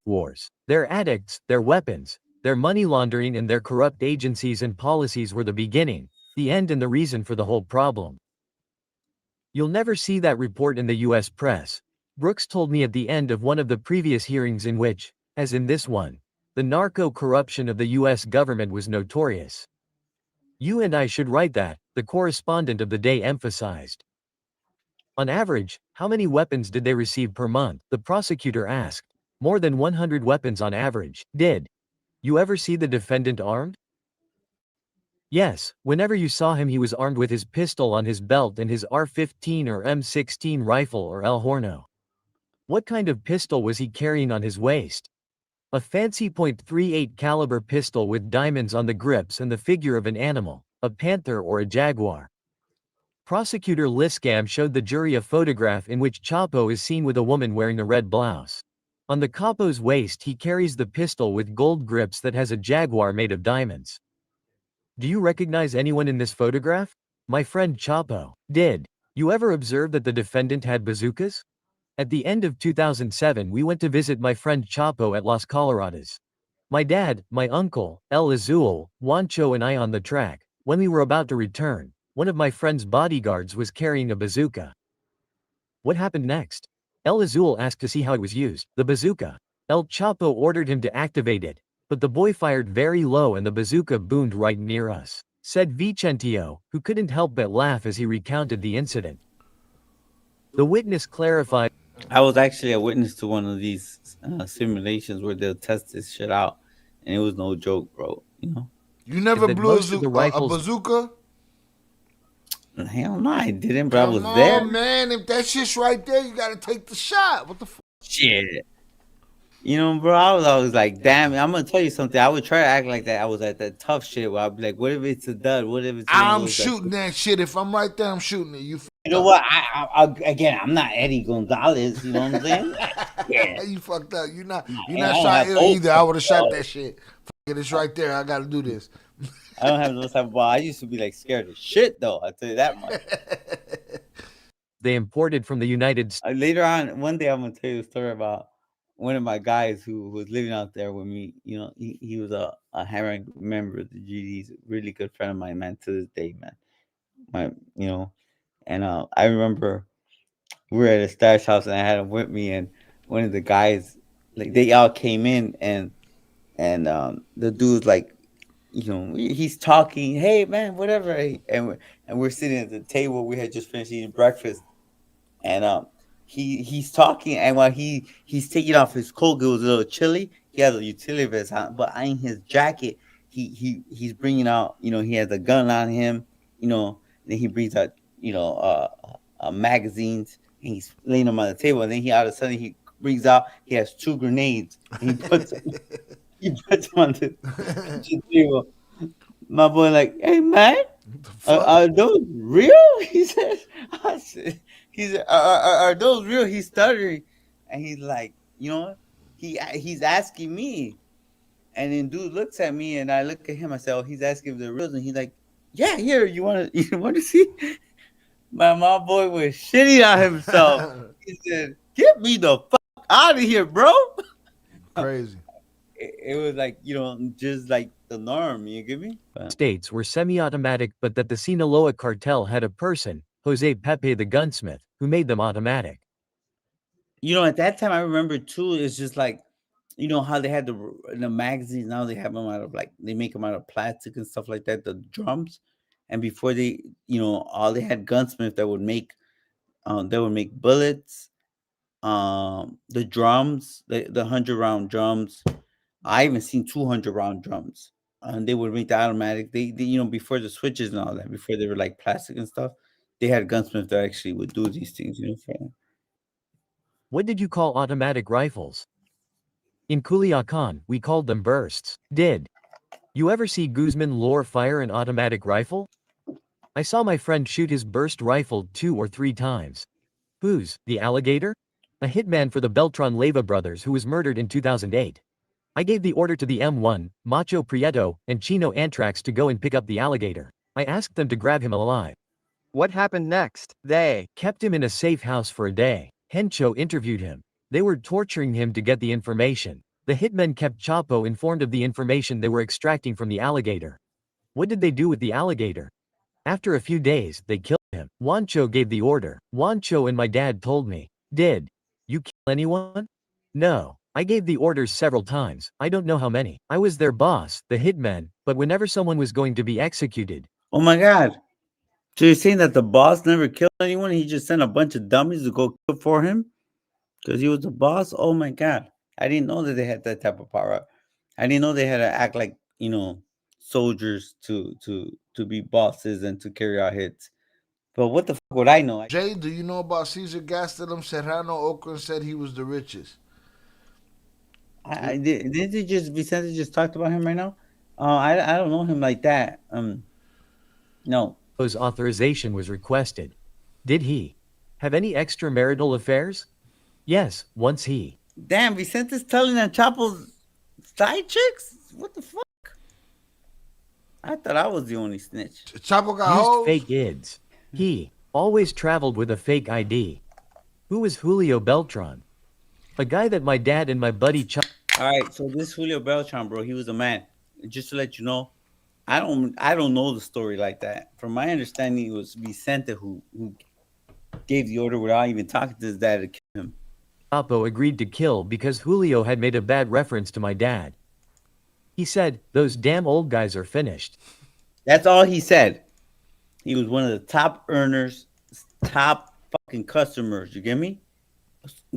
wars. Their addicts, their weapons, their money laundering and their corrupt agencies and policies were the beginning, the end and the reason for the whole problem. You'll never see that report in the US press. Brooks told me at the end of one of the previous hearings in which, as in this one, the narco-corruption of the US government was notorious. You and I should write that, the correspondent of the day emphasized. On average, how many weapons did they receive per month? The prosecutor asked. More than 100 weapons on average. Did you ever see the defendant armed? Yes, whenever you saw him he was armed with his pistol on his belt and his R-15 or M16 rifle or El Horno. What kind of pistol was he carrying on his waist? A fancy .38 caliber pistol with diamonds on the grips and the figure of an animal, a panther or a jaguar. Prosecutor Liskam showed the jury a photograph in which Chapo is seen with a woman wearing a red blouse. On the capo's waist he carries the pistol with gold grips that has a jaguar made of diamonds. Do you recognize anyone in this photograph? My friend Chapo. Did you ever observe that the defendant had bazookas? At the end of 2007 we went to visit my friend Chapo at Las Coloradas. My dad, my uncle, El Azul, Juancho and I on the track. When we were about to return, one of my friend's bodyguards was carrying a bazooka. What happened next? El Azul asked to see how it was used. The bazooka. El Chapo ordered him to activate it, but the boy fired very low and the bazooka boomed right near us, said Vicentio, who couldn't help but laugh as he recounted the incident. The witness clarified. I was actually a witness to one of these simulations where they'll test this shit out, and it was no joke, bro. You know. You never that blew most of the a rifles. bazooka? Hell no, I didn't, but I was Come on, there. man. If that shit's right there, you gotta take the shot. What the fuck? Shit. You know, bro, I was always like, damn, I'm gonna tell you something. I would try to act like that. I was at that tough shit where I'd be like, what if it's a dud? What if it's I'm shooting that shit. If I'm right there, I'm shooting it. You know what? Again, I'm not Eddie Gonzalez. You know what I'm saying? Yeah. You fucked up. You're not I shot don't ill have either. I would have shot that shit. Fuck it, it's right there. I gotta do this. I don't have those type of ball. I used to be like scared as shit though. I tell you that much. They imported from the United States. Later on, one day I'm gonna tell you a story about one of my guys who was living out there with me. You know, he was a hiring member of the GD's, really good friend of mine, man, to this day, man. And I remember we were at a stash house and I had him with me, and one of the guys, like, they all came in, and the dude's like, he's talking, hey man, whatever, and we're sitting at the table. We had just finished eating breakfast, and he's talking, and while he's taking off his coat, it was a little chilly. He has a utility vest on, but in his jacket, he's bringing out, he has a gun on him, then he brings out, magazines, and he's laying them on the table, and then he all of a sudden he brings out, he has 2 grenades, and he puts them on the table. My boy like, hey man, are those real? He said, are those real? He's stuttering, and he's like, he's asking me, and then dude looks at me, and I look at him. I said, oh, he's asking if they're real, and he's like, yeah, here, you want to see? My boy was shitting on himself. He said, get me the fuck out of here, bro. Crazy. It was like, just like the norm, you get me? States were semi-automatic, but that the Sinaloa cartel had a person, Jose Pepe the gunsmith, who made them automatic. At that time, I remember too, it's just like, how they had the magazines, now they have them out of, like, they make them out of plastic and stuff like that, the drums. And before they, all they had gunsmiths that would make bullets, the drums, the 100-round drums. I even seen 200-round drums, and they would make the automatic. They before the switches and all that, before they were like plastic and stuff, they had gunsmiths that actually would do these things. What did you call automatic rifles? In Culiacan, we called them bursts. Did you ever see Guzman Lore fire an automatic rifle? I saw my friend shoot his burst rifle 2 or 3 times. Who's the alligator? A hitman for the Beltrán Leyva brothers who was murdered in 2008. I gave the order to the M1, Macho Prieto, and Chino Antrax to go and pick up the alligator. I asked them to grab him alive. What happened next? They kept him in a safe house for a day. Hencho interviewed him. They were torturing him to get the information. The hitmen kept Chapo informed of the information they were extracting from the alligator. What did they do with the alligator? After a few days, they killed him. Juancho gave the order. Juancho and my dad told me. Did you kill anyone? No. I gave the orders several times. I don't know how many. I was their boss, the hitman, but whenever someone was going to be executed. Oh my God. So you're saying that the boss never killed anyone? He just sent a bunch of dummies to go kill for him because he was the boss? Oh my God. I didn't know that they had that type of power. I didn't know they had to act like, soldiers to be bosses and to carry out hits. But what the fuck would I know? Jay, do you know about Cesar Gastelum Serrano? Oakland said he was the richest. Didn't they just Vicente just talked about him right now? I don't know him like that. No. Whose authorization was requested. Did he have any extramarital affairs? Yes, once he. Damn, Vicente's telling on Chapo's side chicks? What the fuck? I thought I was the only snitch. Chapo got Used hoes? fake IDs. He always traveled with a fake ID. Who was Julio Beltran? A guy that my dad and my buddy All right, so this Julio Beltran, bro, he was a man. Just to let you know, I don't know the story like that. From my understanding, it was Vicente who gave the order without even talking to his dad to kill him. Chapo agreed to kill because Julio had made a bad reference to my dad. He said, "Those damn old guys are finished." That's all he said. He was one of the top earners, top fucking customers. You get me?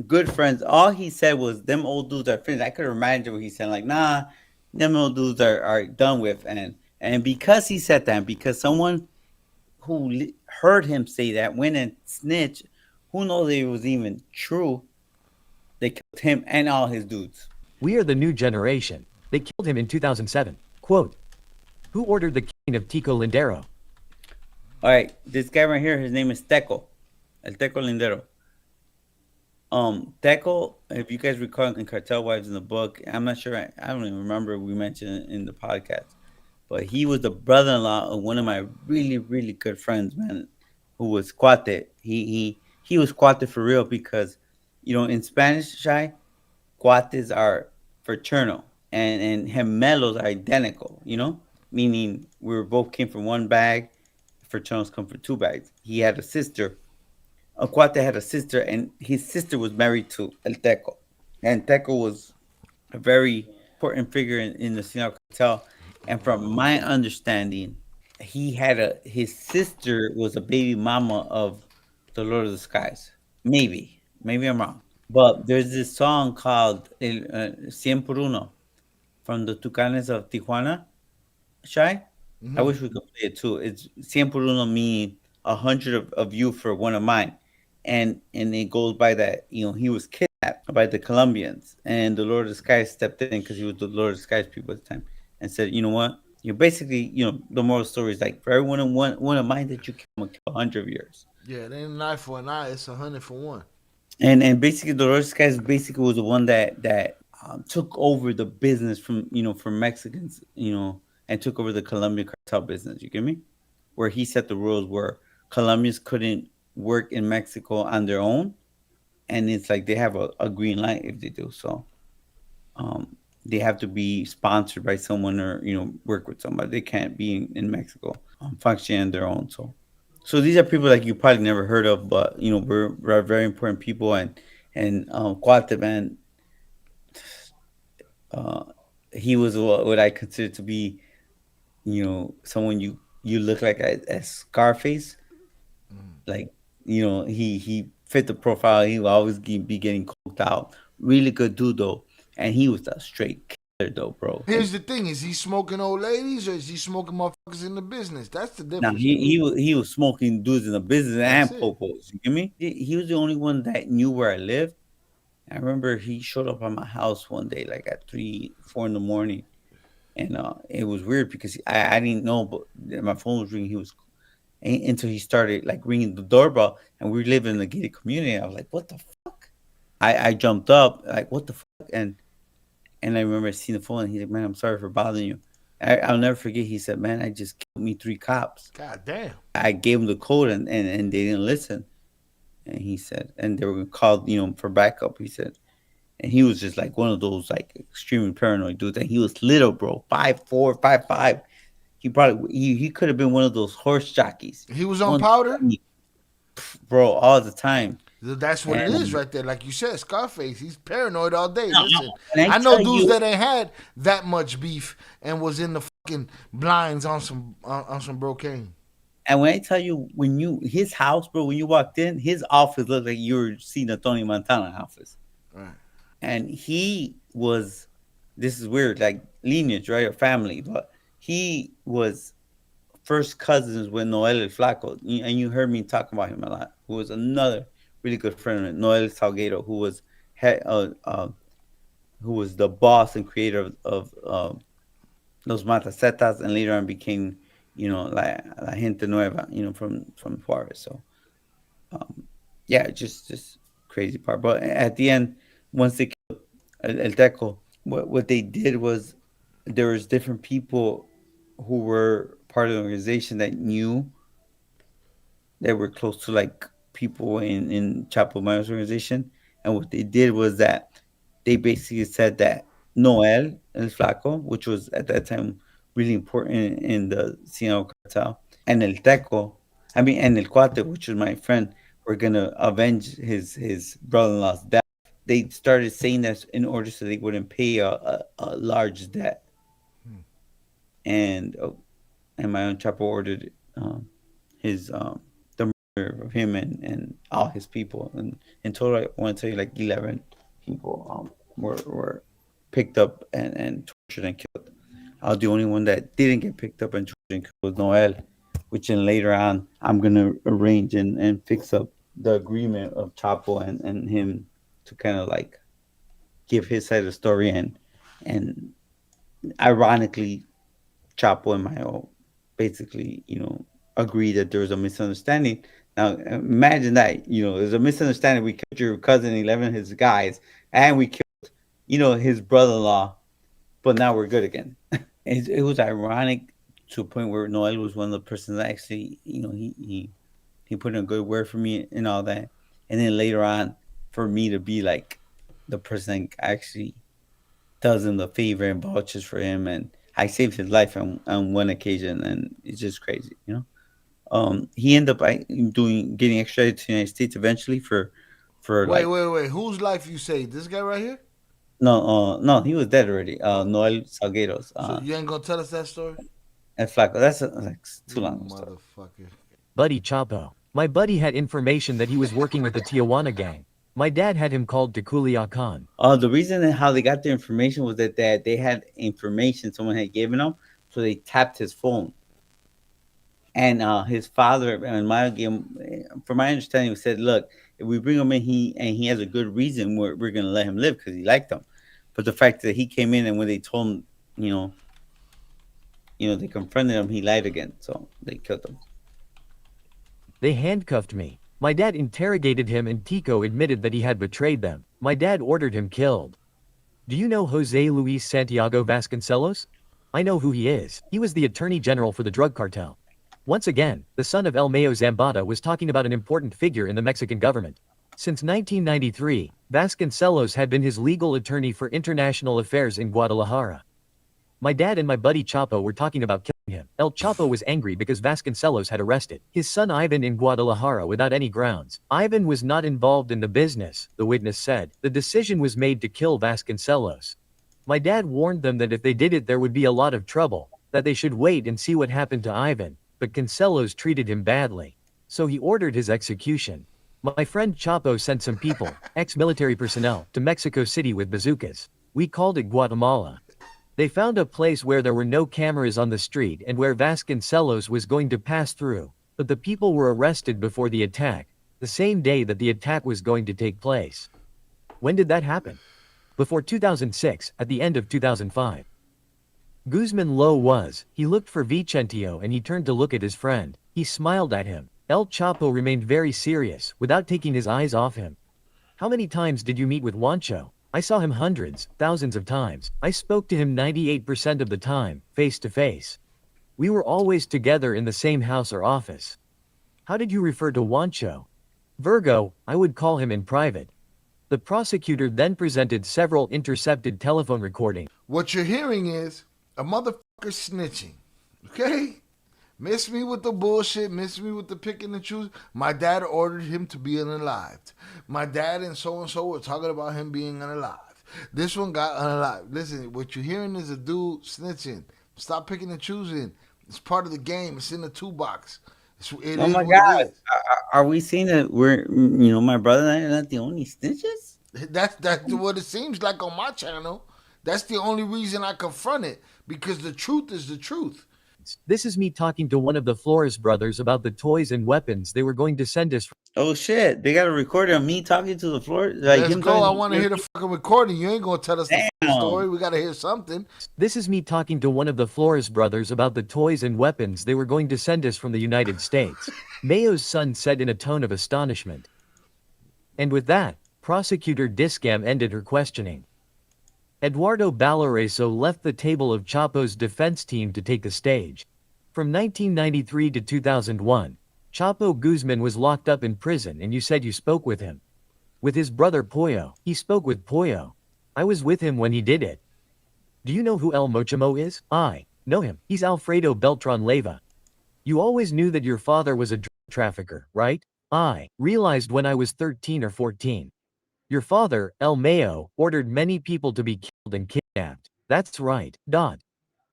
Good friends. All he said was, "Them old dudes are finished." I could imagine what he said, like, "Nah, them old dudes are done with." And because he said that, because someone who heard him say that went and snitched, who knows if it was even true, they killed him and all his dudes. We are the new generation. They killed him in 2007. Quote, who ordered the killing of Tico Lindero? All right, this guy right here, his name is Teco, El Teco Lindero. Teco, if you guys recall in Cartel Wives in the book, I'm not sure, I don't even remember if we mentioned it in the podcast, but he was the brother-in-law of one of my really, really good friends, man, who was cuate. He was cuate for real because, in Spanish, Shai, cuates are fraternal and gemelos are identical, meaning we both came from one bag, fraternals come from two bags. He had a sister. A cuate had a sister, and his sister was married to El Teco. And Teco was a very important figure in the Sinaloa cartel. And from my understanding, his sister was a baby mama of the Lord of the Skies. Maybe I'm wrong. But there's this song called Cien por Uno from the Tucanes of Tijuana. Shai? I wish we could play it too. It's Cien por Uno, meaning 100 of you for one of mine. And it goes by that, he was kidnapped by the Colombians. And the Lord of the Skies stepped in because he was the Lord of the Skies people at the time and said, you know what? You're basically, the moral story is like, for everyone one of mine that you kill, I'm going to kill 100 of yours. Yeah, it ain't an eye for an eye. It's 100 for one. And basically, the Lord of the Skies basically was the one that took over the business from Mexicans, and took over the Colombian cartel business. You get me? Where he set the rules where Colombians couldn't work in Mexico on their own, and it's like they have a green light if they do so. They have to be sponsored by someone or work with somebody. They can't be in Mexico functioning on their own. So these are people like you probably never heard of, but we're very important people. And Cuate, man, he was what I consider to be, someone you look like as Scarface. Like, he fit the profile. He will always be getting coked out. Really good dude though, and he was a straight killer though, bro. Here's the thing: is he smoking old ladies or is he smoking motherfuckers in the business? That's the Now difference. he was smoking dudes in the business That's and it. popos. You get me? He was the only one that knew where I lived. I remember he showed up at my house one day, like at 3-4 in the morning, and it was weird because I didn't know, but my phone was ringing. He was until he started like ringing the doorbell, and we live in a gated community. I was like, "What the fuck?" I jumped up, like, "What the fuck?" And I remember seeing the phone, and he's like, "Man, I'm sorry for bothering you." I'll never forget. He said, "Man, I just killed me 3 cops." God damn. I gave him the code, and they didn't listen. And he said, and they were called, for backup. He said, And he was just like one of those like extremely paranoid dudes. And he was little, bro, 5'4", 5'5". He could have been one of those horse jockeys. He was on powder? Bro, all the time. That's what it is right there. Like you said, Scarface, he's paranoid all day. No, Listen, and I know tell dudes you- that ain't had that much beef and was in the fucking blinds on some brocane. And when I tell you, his house, bro, when you walked in, his office looked like you were seeing a Tony Montana office. Right. And he was, this is weird, like lineage, right, or family, but he was first cousins with Noel El Flaco, and you heard me talk about him a lot. Who was another really good friend of mine, Noel Salguero, who was the boss and creator of Los Matacetas, and later on became, La Gente Nueva, from Juarez. So, yeah, just crazy part. But at the end, once they killed El Teco, what they did was there was different people who were part of the organization that knew that were close to like people in Chapo Mayo's organization. And what they did was that they basically said that Noel El Flaco, which was at that time really important in the Sinaloa cartel, and El Teco, and El Cuate, which was my friend, were gonna avenge his brother-in-law's death. They started saying that in order so they wouldn't pay a large debt. And my own Chapo ordered the murder of him and all his people. And in total, I want to tell you like 11 people were picked up and tortured and killed. The only one that didn't get picked up and tortured and killed was Noel, which then later on I'm gonna arrange and fix up the agreement of Chapo and him to kind of like give his side of the story, and ironically Chapo and Mayo basically, agree that there was a misunderstanding. Now, imagine that, there's a misunderstanding. We killed your cousin, 11 of his guys, and we killed, his brother-in-law, but now we're good again. It was ironic to a point where Noel was one of the persons that actually, he put in a good word for me and all that. And then later on, for me to be like the person that actually does him the favor and vouches for him, and I saved his life on one occasion, and it's just crazy, He ended up getting extradited to the United States eventually for Wait. Whose life you saved? This guy right here? No, he was dead already. Noel Salgueros. So you ain't gonna tell us that story? And Flaco. That's like too long. Motherfucker. Buddy Chapo. My buddy had information that he was working with the Tijuana gang. My dad had him called to Culiacan. The reason and how they got their information was that they had information someone had given them, so they tapped his phone. And his father and my game, from my understanding, said, "Look, if we bring him in, he has a good reason. We're gonna let him live because he liked them. But the fact that he came in and when they told him, they confronted him, he lied again. So they killed him." They handcuffed me. My dad interrogated him and Tico admitted that he had betrayed them. My dad ordered him killed. Do you know Jose Luis Santiago Vasconcelos? I know who he is. He was the attorney general for the drug cartel. Once again, the son of El Mayo Zambada was talking about an important figure in the Mexican government. Since 1993, Vasconcelos had been his legal attorney for international affairs in Guadalajara. My dad and my buddy Chapo were talking about killing him. El Chapo was angry because Vasconcelos had arrested his son Ivan in Guadalajara without any grounds. Ivan was not involved in the business, the witness said. The decision was made to kill Vasconcelos. My dad warned them that if they did it there would be a lot of trouble, that they should wait and see what happened to Ivan, but Cancelos treated him badly. So he ordered his execution. My friend Chapo sent some people, ex-military personnel, to Mexico City with bazookas. We called it Guatemala. They found a place where there were no cameras on the street and where Vasconcelos was going to pass through, but the people were arrested before the attack, the same day that the attack was going to take place. When did that happen? Before 2006, at the end of 2005. Guzman Lo he looked for Vicentio and he turned to look at his friend. He smiled at him. El Chapo remained very serious, without taking his eyes off him. How many times did you meet with Juancho? I saw him hundreds, thousands of times. I spoke to him 98% of the time, face to face. We were always together in the same house or office. How did you refer to Juancho? Virgo, I would call him in private. The prosecutor then presented several intercepted telephone recordings. What you're hearing is a motherfucker snitching. Okay? Miss me with the bullshit, miss me with the picking and choosing. My dad ordered him to be unalived. My dad and so were talking about him being unalived. This one got unalived. Listen, what you're hearing is a dude snitching. Stop picking and choosing. It's part of the game. It's in the toolbox. It Oh is my what God. it is. Are we seeing that we're, my brother and I are not the only snitches? That's what it seems like on my channel. That's the only reason I confront it, because the truth is the truth. This is me talking to one of the Flores brothers about the toys and weapons they were going to send us. Oh shit! They got a recording of me talking to the floor. Like Let's him go. I talking want to hear the fucking recording. You ain't gonna tell us the fucking Damn. story. We gotta hear something. This is me talking to one of the Flores brothers about the toys and weapons they were going to send us from the United States. Mayo's son said in a tone of astonishment. And with that, prosecutor Discam ended her questioning. Eduardo Balareso left the table of Chapo's defense team to take the stage. From 1993 to 2001, Chapo Guzman was locked up in prison and you said you spoke with him. With his brother Pollo, he spoke with Pollo. I was with him when he did it. Do you know who El Mochimo is? I know him. He's Arturo Beltrán Leyva. You always knew that your father was a drug trafficker, right? I realized when I was 13 or 14. Your father, El Mayo, ordered many people to be killed and kidnapped. That's right.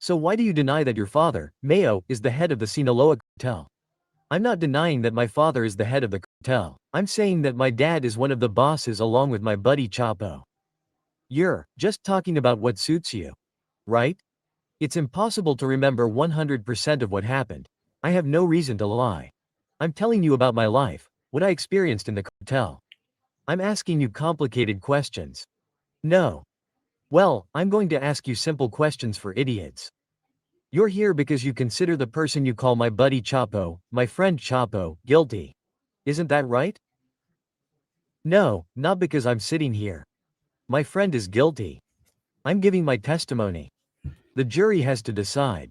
So why do you deny that your father, Mayo, is the head of the Sinaloa cartel? I'm not denying that my father is the head of the cartel. I'm saying that my dad is one of the bosses along with my buddy Chapo. You're just talking about what suits you, right? It's impossible to remember 100% of what happened. I have no reason to lie. I'm telling you about my life, what I experienced in the cartel. I'm asking you complicated questions. No. Well, I'm going to ask you simple questions for idiots. You're here because you consider the person you call my buddy Chapo, my friend Chapo, guilty. Isn't that right? No, not because I'm sitting here. My friend is guilty. I'm giving my testimony. The jury has to decide.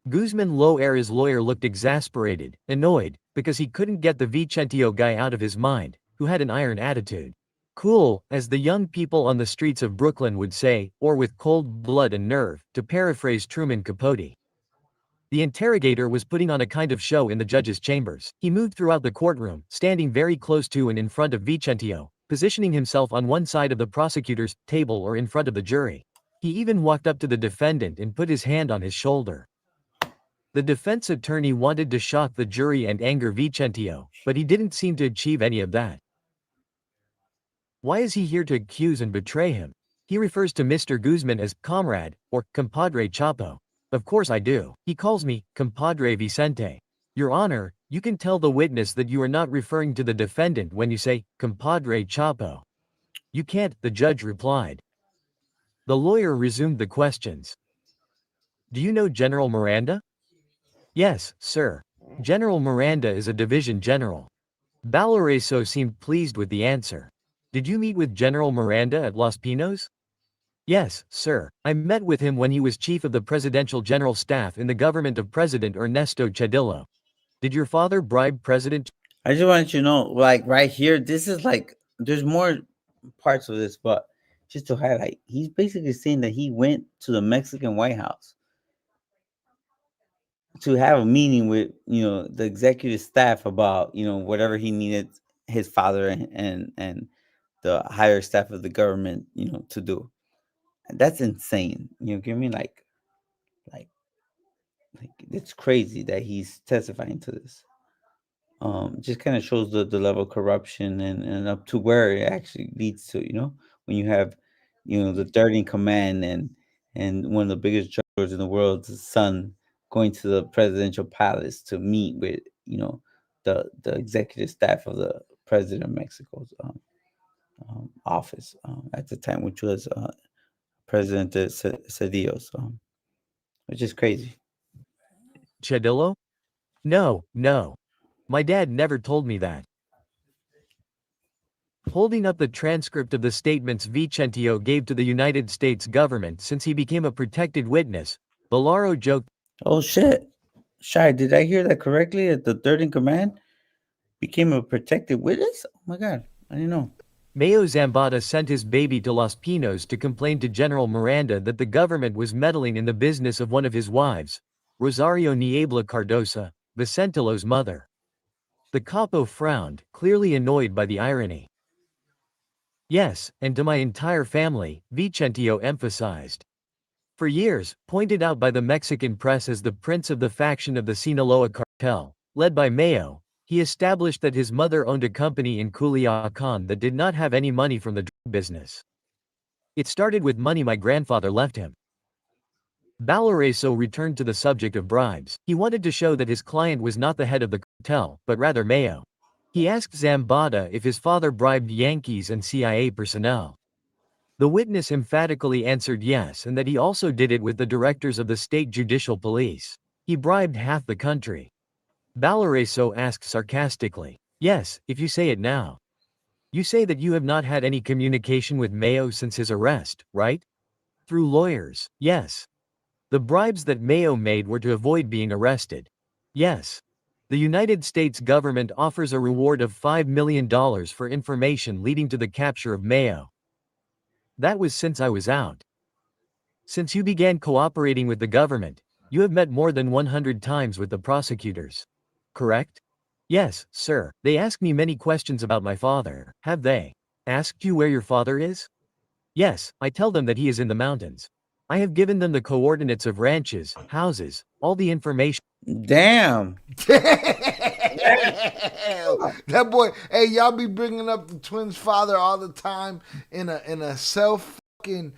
Guzman Loera's lawyer looked exasperated, annoyed, because he couldn't get the Vicentio guy out of his mind, who had an iron attitude. Cool, as the young people on the streets of Brooklyn would say, or with cold blood and nerve, to paraphrase Truman Capote. The interrogator was putting on a kind of show in the judge's chambers. He moved throughout the courtroom, standing very close to and in front of Vicentio, positioning himself on one side of the prosecutor's table or in front of the jury. He even walked up to the defendant and put his hand on his shoulder. The defense attorney wanted to shock the jury and anger Vicentio, but he didn't seem to achieve any of that. Why is he here to accuse and betray him? He refers to Mr. Guzman as comrade, or compadre Chapo. Of course I do. He calls me compadre Vicente. Your Honor, you can tell the witness that you are not referring to the defendant when you say compadre Chapo. You can't, the judge replied. The lawyer resumed the questions. Do you know General Miranda? Yes, sir. General Miranda is a division general. Balareso seemed pleased with the answer. Did you meet with General Miranda at Los Pinos? Yes, sir. I met with him when he was chief of the Presidential General Staff in the government of President Ernesto Chedillo. Did your father bribe President? I just wanted you to know, like right here, this is like there's more parts of this, but just to highlight, he's basically saying that he went to the Mexican White House to have a meeting with the executive staff about whatever he needed his father and the higher staff of the government to do. And that's insane. Give me like it's crazy that he's testifying to this. Just kind of shows the level of corruption and up to where it actually leads to, when you have the third in command and one of the biggest jugglers in the world's son going to the presidential palace to meet with the executive staff of the president of Mexico's office at the time, which was President Cedillo's, which is crazy. Chedillo? No. My dad never told me that. Holding up the transcript of the statements Vicentio gave to the United States government since he became a protected witness, Balaro joked, Oh shit. Shy, did I hear that correctly? That the third in command became a protected witness? Oh my god, I didn't know. Mayo Zambada sent his baby to Los Pinos to complain to General Miranda that the government was meddling in the business of one of his wives, Rosario Niebla Cardosa, Vicentelo's mother. The capo frowned, clearly annoyed by the irony. Yes, and to my entire family, Vicentio emphasized. For years, pointed out by the Mexican press as the prince of the faction of the Sinaloa cartel, led by Mayo, he established that his mother owned a company in Culiacan that did not have any money from the drug business. It started with money my grandfather left him. Balareso returned to the subject of bribes. He wanted to show that his client was not the head of the cartel, but rather Mayo. He asked Zambada if his father bribed Yankees and CIA personnel. The witness emphatically answered yes, and that he also did it with the directors of the state judicial police. He bribed half the country. Balareso asked sarcastically. Yes, if you say it now. You say that you have not had any communication with Mayo since his arrest, right? Through lawyers, yes. The bribes that Mayo made were to avoid being arrested. Yes. The United States government offers a reward of $5 million for information leading to the capture of Mayo. That was since I was out. Since you began cooperating with the government, you have met more than 100 times with the prosecutors. Correct? Yes, sir. They ask me many questions about my father. Have they asked you where your father is? Yes, I tell them that he is in the mountains. I have given them the coordinates of ranches, houses, all the information. Damn. That boy, hey, y'all be bringing up the twins' father all the time in a self-serving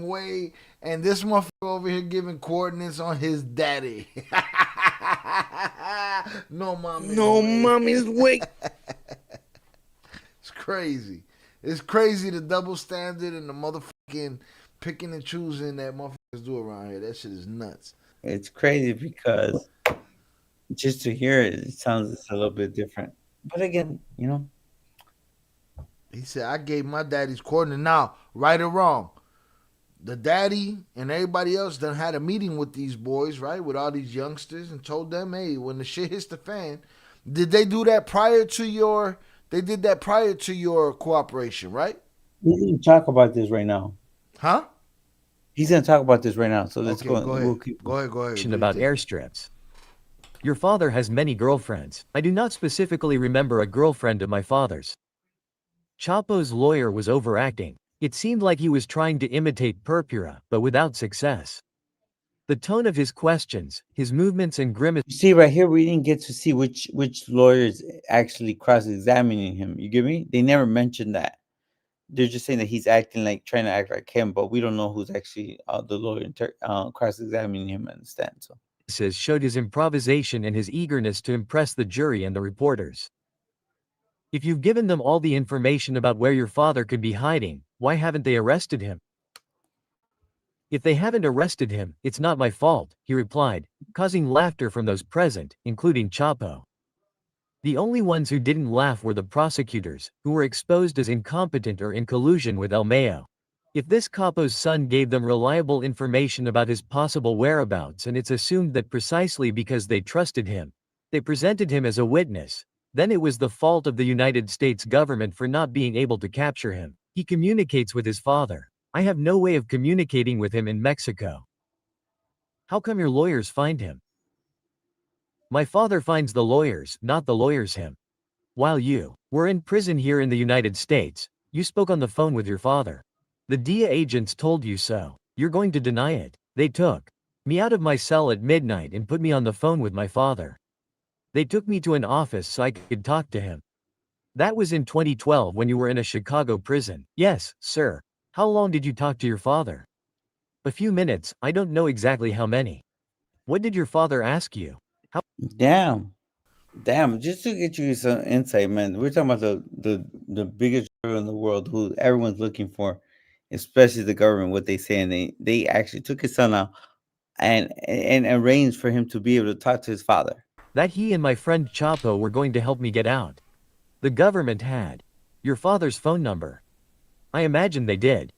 way, and this motherfucker over here giving coordinates on his daddy. No mommy's way. It's crazy. It's crazy the double standard and the motherfucking picking and choosing that motherfuckers do around here. That shit is nuts. It's crazy because just to hear it, it sounds a little bit different. But again, you know. He said, I gave my daddy's coordinates. Now, right or wrong, the daddy and everybody else done had a meeting with these boys, right? With all these youngsters and told them, hey, when the shit hits the fan, did they do that prior to your, they did that prior to your cooperation, right? He's going to talk about this right now. Huh? He's going to talk about this right now. So let's Okay, go. go ahead. We'll keep... Go ahead. About airstrips. Your father has many girlfriends. I do not specifically remember a girlfriend of my father's. Chapo's lawyer was overacting. It seemed like he was trying to imitate Purpura, but without success. The tone of his questions, his movements and grimaces. You see, right here, we didn't get to see which lawyers actually cross-examining him. You get me? They never mentioned that. They're just saying that he's acting like, trying to act like him, but we don't know who's actually the lawyer cross-examining him in the stand. So Showed his improvisation and his eagerness to impress the jury and the reporters. If you've given them all the information about where your father could be hiding, why haven't they arrested him? If they haven't arrested him, it's not my fault, he replied, causing laughter from those present, including Chapo. The only ones who didn't laugh were the prosecutors, who were exposed as incompetent or in collusion with El Mayo. If this capo's son gave them reliable information about his possible whereabouts and it's assumed that precisely because they trusted him, they presented him as a witness, then it was the fault of the United States government for not being able to capture him. He communicates with his father. I have no way of communicating with him in Mexico. How come your lawyers find him? My father finds the lawyers, not the lawyers him. While you were in prison here in the United States, you spoke on the phone with your father. The DEA agents told you so. You're going to deny it. They took me out of my cell at midnight and put me on the phone with my father. They took me to an office so I could talk to him. That was in 2012 when you were in a Chicago prison. Yes, sir. How long did you talk to your father? A few minutes, I don't know exactly how many. What did your father ask you? Damn. Just to get you some insight, man. We're talking about the biggest driver in the world who everyone's looking for, especially the government, what they say. And they actually took his son out and arranged for him to be able to talk to his father. That he and my friend Chapo were going to help me get out. The government had your father's phone number. I imagine they did.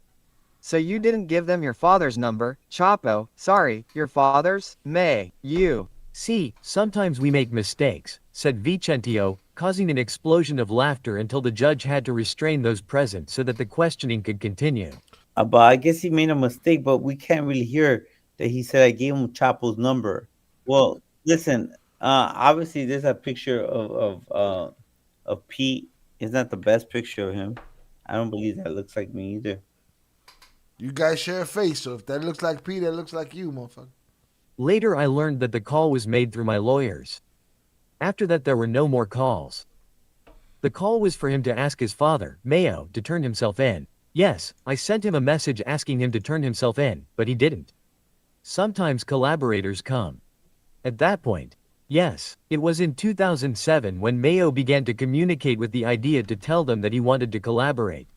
So you didn't give them your father's number, Chapo? Sorry, your father's? You. See, sometimes we make mistakes, said Vicentio, causing an explosion of laughter until the judge had to restrain those present so that the questioning could continue. But I guess he made a mistake, but we can't really hear that he said I gave him Chapo's number. Well, listen, obviously there's a picture of Pete. It's not the best picture of him. I don't believe that looks like me either. You guys share a face, so if that looks like Pete, that looks like you, motherfucker. Later I learned that the call was made through my lawyers. After that there were no more calls. The call was for him to ask his father, Mayo, to turn himself in. Yes, I sent him a message asking him to turn himself in, but he didn't. Sometimes collaborators come. At that point, yes, it was in 2007 when Mayo began to communicate with the idea to tell them that he wanted to collaborate.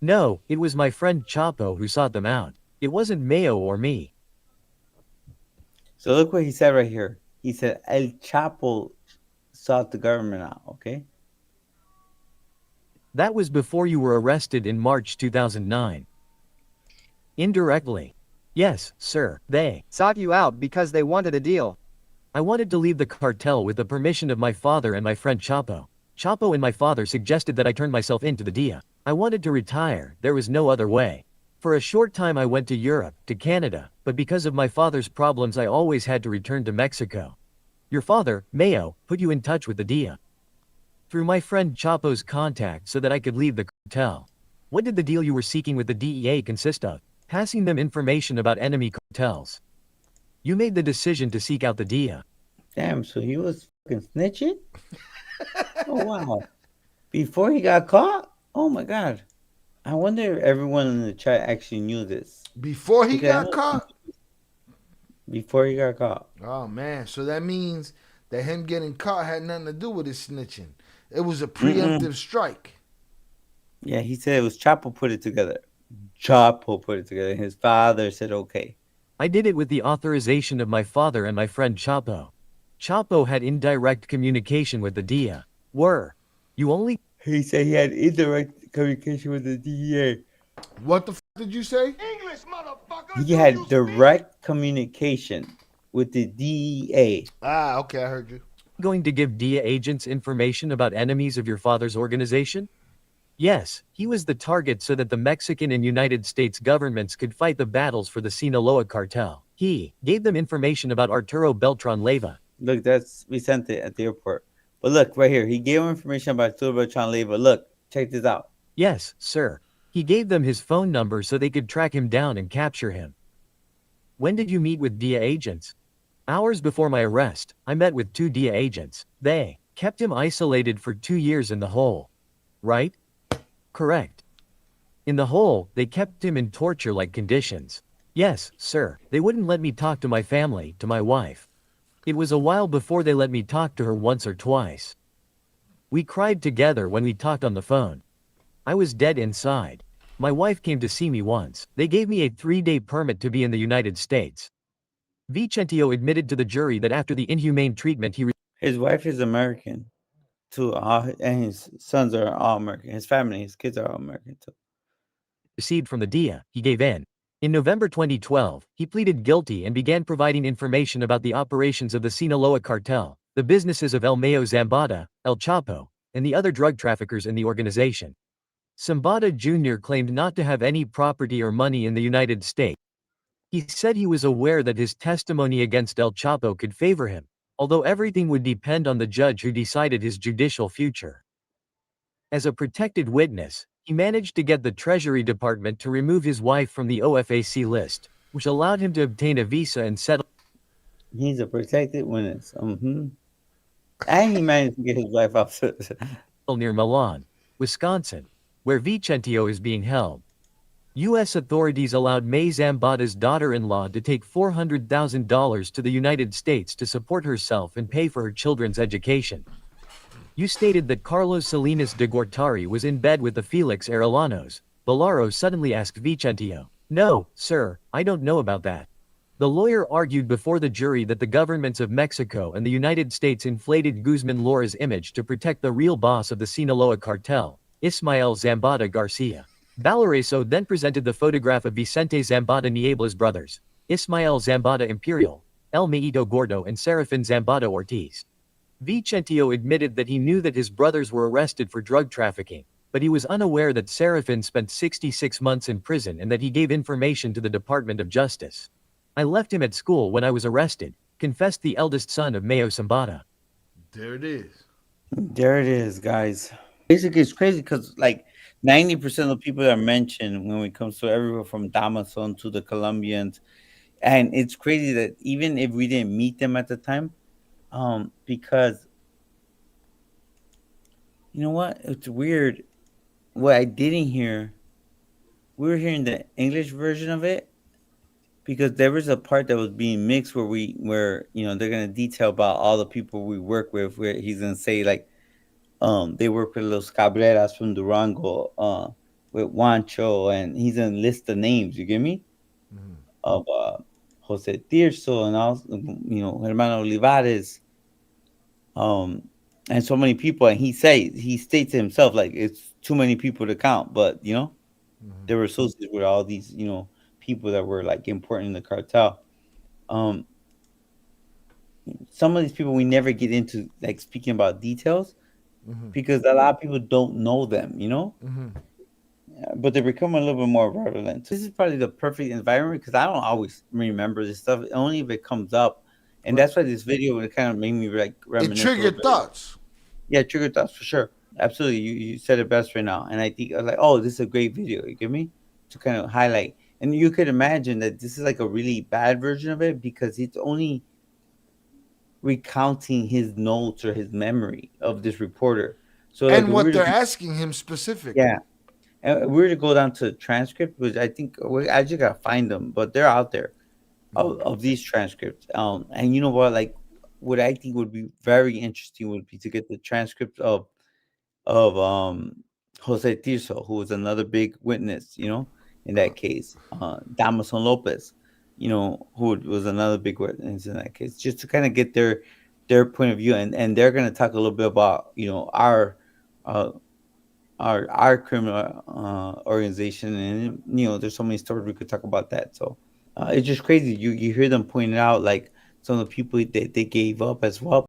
No, it was my friend Chapo who sought them out. It wasn't Mayo or me. So look what he said right here. He said El Chapo sought the government out, okay? That was before you were arrested in March 2009. Indirectly. Yes, sir, they Sought you out because they wanted a deal. I wanted to leave the cartel with the permission of my father and my friend Chapo. Chapo and my father suggested that I turn myself into the DIA. I wanted to retire, there was no other way. For a short time I went to Europe, to Canada, but because of my father's problems I always had to return to Mexico. Your father, Mayo, put you in touch with the DIA. Through my friend Chapo's contact so that I could leave the cartel. What did the deal you were seeking with the DEA consist of? Passing them information about enemy cartels. You made the decision to seek out the DIA. Damn, so he was fucking snitching? Oh, wow. Before he got caught? Oh, my God. I wonder if everyone in the chat actually knew this. Before he Okay, got caught? Before he got caught. Oh, man. So that means that him getting caught had nothing to do with his snitching. It was a preemptive strike. Yeah, he said it was Chapo put it together. Chapo put it together. His father said, okay. I did it with the authorization of my father and my friend Chapo. Chapo had indirect communication with the DIA. You only? He said he had indirect communication with the DEA. What the did you say? English, motherfucker. He had direct communication with the DEA. Ah, okay, I heard you. Going to give DIA agents information about enemies of your father's organization? Yes, he was the target so that the Mexican and United States governments could fight the battles for the Sinaloa cartel. He gave them information about Arturo Beltrán Leyva. Look, that's Vicente at the airport. But look, right here. He gave him information about Arturo Beltrán Leyva. Look, check this out. Yes, sir. He gave them his phone number so they could track him down and capture him. When did you meet with DIA agents? Hours before my arrest, I met with 2 DIA agents. They kept him isolated for 2 years in the hole. Right? Correct. In the hole, they kept him in torture-like conditions. Yes, sir. They wouldn't let me talk to my family, to my wife. It was a while before they let me talk to her once or twice. We cried together when we talked on the phone. I was dead inside. My wife came to see me once. They gave me a 3-day permit to be in the United States. Vicentio admitted to the jury that after the inhumane treatment he His wife is American, too, and his sons are all American. His family, his kids are all American, too. received from the DIA, he gave in. In November 2012, he pleaded guilty and began providing information about the operations of the Sinaloa cartel, the businesses of Mayo Zambada, El Chapo, and the other drug traffickers in the organization. Zambada Jr. claimed not to have any property or money in the United States. He said he was aware that his testimony against El Chapo could favor him, although everything would depend on the judge who decided his judicial future. As a protected witness, he managed to get the Treasury Department to remove his wife from the OFAC list, which allowed him to obtain a visa and settle. He's a protected witness. And he managed to get his wife off. Near Milan, Wisconsin, where Vicentio is being held. U.S. authorities allowed Mayo Zambada's daughter-in-law to take $400,000 to the United States to support herself and pay for her children's education. You stated that Carlos Salinas de Gortari was in bed with the Felix Arellano's. Bolaro suddenly asked Vicentio. No, sir, I don't know about that. The lawyer argued before the jury that the governments of Mexico and the United States inflated Guzman Lora's image to protect the real boss of the Sinaloa cartel, Ismael Zambada Garcia. Valoriso then presented the photograph of Vicente Zambada Niebla's brothers, Ismael Zambada Imperial, El Maito Gordo and Serafin Zambada Ortiz. Vicentio admitted that he knew that his brothers were arrested for drug trafficking, but he was unaware that Serafin spent 66 months in prison and that he gave information to the Department of Justice. I left him at school when I was arrested, confessed the eldest son of Mayo Zambada. There it is. There it is, guys. Basically, it's crazy because like 90% of the people that are mentioned when it comes to everywhere from Damason to the Colombians, and it's crazy that even if we didn't meet them at the time, because you know what, it's weird. What I didn't hear, we were hearing the English version of it because there was a part that was being mixed where they're gonna detail about all the people we work with, where he's gonna say like they work with Los Cabreras from Durango, with Juancho, and he's gonna list the names. You get me? Of Jose Tirso and also Hermano Olivares, and so many people. And he states himself like it's too many people to count, but they were associated with all these people that were like important in the cartel. Some of these people we never get into like speaking about details because a lot of people don't know them, but they become a little bit more relevant. This is probably the perfect environment because I don't always remember this stuff, only if it comes up. And that's why this video kind of made me like It reminisce. triggered thoughts. Yeah, triggered thoughts for sure. Absolutely. You said it best right now. And I think like, oh, this is a great video. You get me? To kind of highlight. And you could imagine that this is like a really bad version of it because it's only recounting his notes or his memory of this reporter. So And like, what they're asking him specifically. yeah. And we're to go down to transcript, which I think I just gotta find them, but they're out there of these transcripts. And you know what? Like, what I think would be very interesting would be to get the transcript of Jose Tirso, who was another big witness, in that case. Damason Lopez, who was another big witness in that case, just to kind of get their point of view, and they're gonna talk a little bit about our criminal organization, and there's so many stories we could talk about that. So it's just crazy. You hear them pointing out like some of the people that they gave up as well